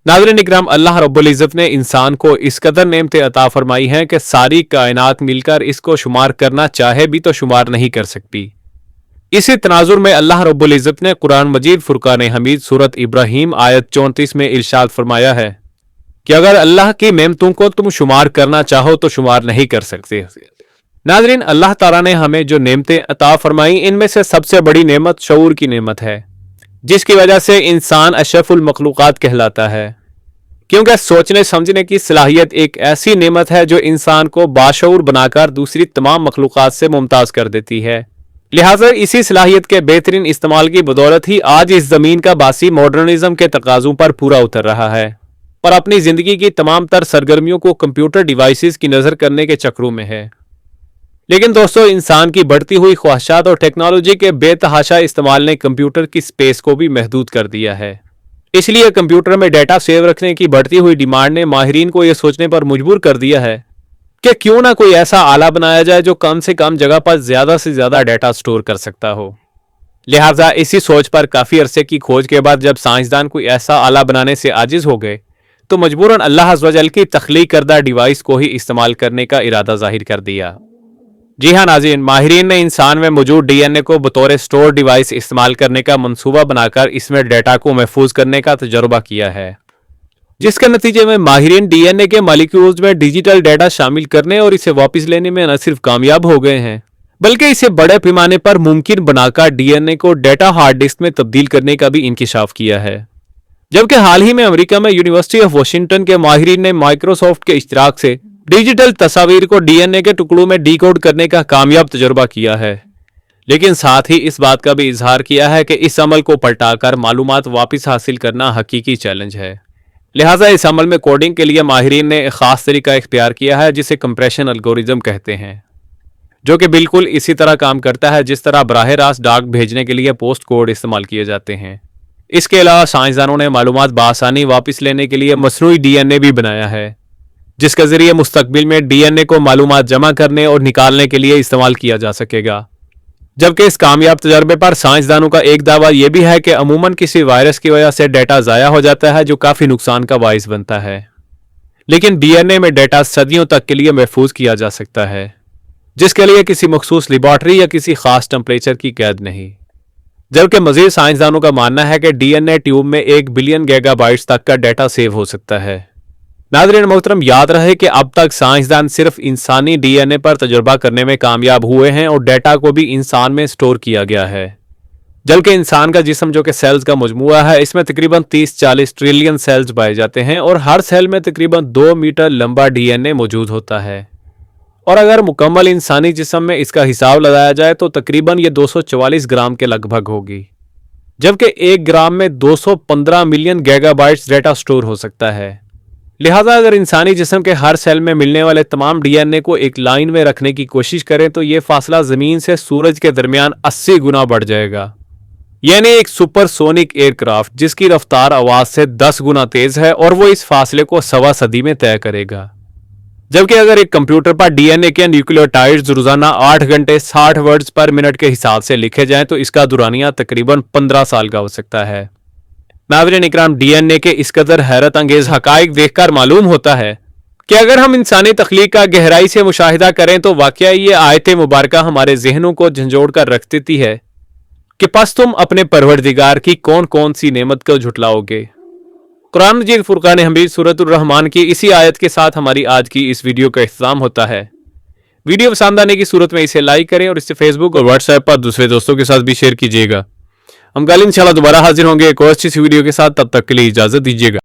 नाज़रीन इकराम, अल्लाह रब्बुल इज़्ज़त ने इंसान को इस कदर नेमतें अता फरमाई हैं कि सारी कायनात मिलकर इसको शुमार करना चाहे भी तो शुमार नहीं कर सकती। इसी तनाजुर में अल्लाह रब्बुल इज़्ज़त ने कुरान मजीद फुरकान हमीद सूरत इब्राहीम आयत 34 में इरशाद फरमाया है कि अगर अल्लाह की नेमतों को तुम शुमार करना चाहो तो शुमार नहीं कर सकते। नाज़रीन, अल्लाह ताला ने हमें जो नेमतें अता फरमाई, इनमें से सबसे बड़ी नेमत शऊर की नेमत है, जिसकी वजह से इंसान अशरफुल मखलूक़ात कहलाता है, क्योंकि सोचने समझने की सलाहियत एक ऐसी नेमत है जो इंसान को बाशऊर बनाकर दूसरी तमाम मखलूक़ात से मुमताज़ कर देती है। लिहाजा इसी सलाहियत के बेहतरीन इस्तेमाल की बदौलत ही आज इस ज़मीन का बासी मॉडर्निज्म के तकाज़ों पर पूरा उतर रहा है और अपनी ज़िंदगी की तमाम तर सरगर्मियों को कंप्यूटर डिवाइसेस की नज़र करने के चक्रों में है। लेकिन दोस्तों, इंसान की बढ़ती हुई ख्वाहिशात और टेक्नोलॉजी के बेतहाशा इस्तेमाल ने कंप्यूटर की स्पेस को भी महदूद कर दिया है। इसलिए कंप्यूटर में डेटा सेव रखने की बढ़ती हुई डिमांड ने माहिरीन को यह सोचने पर मजबूर कर दिया है कि क्यों ना कोई ऐसा आला बनाया जाए जो कम से कम जगह पर ज्यादा से ज्यादा डेटा स्टोर कर सकता हो। लिहाजा इसी सोच पर काफी अरसे की खोज के बाद जब साइंसदान कोई ऐसा आला बनाने से आजिज हो गए तो मजबूरन अल्लाह अज़्ज़ व जल की तख्लीक करदा डिवाइस को ही इस्तेमाल करने का इरादा जाहिर कर दिया। जी हाँ नाज़रीन, माहिरीन ने इंसान में मौजूद डीएनए को बतौर स्टोर डिवाइस इस्तेमाल करने का मंसूबा बनाकर इसमें डेटा को महफूज करने का तजुर्बा किया है, जिसके नतीजे में माहिरीन डीएनए के मॉलिक्यूल्स में डिजिटल डेटा शामिल करने और इसे वापस लेने में न सिर्फ कामयाब हो गए हैं, बल्कि इसे बड़े पैमाने पर मुमकिन बनाकर डीएनए को डेटा हार्ड डिस्क में तब्दील करने का भी इंकिशाफ किया है। जबकि हाल ही में अमेरिका में यूनिवर्सिटी ऑफ वाशिंगटन के माहिरीन ने माइक्रोसॉफ्ट के इश्तराक से डिजिटल तस्वीर को डीएनए के टुकड़ों में डीकोड करने का कामयाब तजुर्बा किया है, लेकिन साथ ही इस बात का भी इजहार किया है कि इस अमल को पलटाकर मालूमात वापस हासिल करना हकीकी चैलेंज है। लिहाजा इस अमल में कोडिंग के लिए माहिरीन ने एक खास तरीका इख्तियार किया है जिसे कंप्रेशन एल्गोरिज्म कहते हैं, जो कि बिल्कुल इसी तरह काम करता है जिस तरह बराह रास्त डाक भेजने के लिए पोस्ट कोड इस्तेमाल किए जाते हैं। इसके अलावा साइंसदानों ने मालूमात बआसानी वापस लेने के लिए मसनूई डीएनए भी बनाया है, जिसके जरिए मुस्तकबिल में डीएनए को मालूमात जमा करने और निकालने के लिए इस्तेमाल किया जा सकेगा। जबकि इस कामयाब तजर्बे पर साइंसदानों का एक दावा यह भी है कि अमूमन किसी वायरस की वजह से डेटा ज़ाया हो जाता है जो काफ़ी नुकसान का बाइस बनता है, लेकिन डीएनए में डेटा सदियों तक के लिए महफूज किया जा सकता है, जिसके लिए किसी मखसूस लेबॉर्ट्री या किसी खास टेम्परेचर की कैद नहीं। जबकि मजीद साइंसदानों का मानना है कि डीएनए ट्यूब में 1 बिलियन गीगाबाइट्स तक का डेटा सेव हो सकता है। नाज़रीन मोहतरम, याद रहे कि अब तक साइंसदान सिर्फ इंसानी डीएनए पर तजुर्बा करने में कामयाब हुए हैं और डेटा को भी इंसान में स्टोर किया गया है, जबकि इंसान का जिस्म जो कि सेल्स का मजमूआ है, इसमें तकरीबन 30-40 ट्रिलियन सेल्स पाए जाते हैं और हर सेल में तकरीबन 2 मीटर लंबा डीएनए मौजूद होता है। और अगर मुकम्मल इंसानी जिस्म में इसका हिसाब लगाया जाए तो तकरीबन ये 244 ग्राम के लगभग होगी, जबकि 1 ग्राम में 215 मिलियन गीगाबाइट्स डेटा स्टोर हो सकता है। लिहाजा अगर इंसानी जिस्म के हर सेल में मिलने वाले तमाम डीएनए को एक लाइन में रखने की कोशिश करें तो ये फासला जमीन से सूरज के दरमियान 80 गुना बढ़ जाएगा, यानी एक सुपरसोनिक एयरक्राफ्ट जिसकी रफ्तार आवाज से 10 गुना तेज है और वो इस फासले को 1.25 सदी में तय करेगा। जबकि अगर एक कंप्यूटर पर डीएनए के न्यूक्लियोटाइड्स रोजाना 8 घंटे 60 वर्ड्स पर मिनट के हिसाब से लिखे जाएं तो इसका दुरानिया तकरीबन 15 साल का हो सकता है। नाज़रीन इकराम, डीएनए के इस कदर हैरत अंगेज हकाइक देखकर मालूम होता है कि अगर हम इंसानी तख्लीक का गहराई से मुशाहिदा करें तो वाकया ये आयत मुबारका हमारे जहनों को झंझोड़ कर रख देती है कि पस तुम अपने परवरदिगार की कौन कौन सी नेमत को झुटलाओगे। कुरान मजीद फुरकान हमीद सूरतुर रहमान की इसी आयत के साथ हमारी आज की इस वीडियो का इख्तिताम होता है। वीडियो पसंद आने की सूरत में इसे लाइक करें और इसे फेसबुक और व्हाट्सएप पर दूसरे दोस्तों के साथ भी शेयर कीजिएगा। हम कल इंशाल्लाह दोबारा हाजिर होंगे एक और अच्छी सी वीडियो के साथ, तब तक के लिए इजाजत दीजिएगा।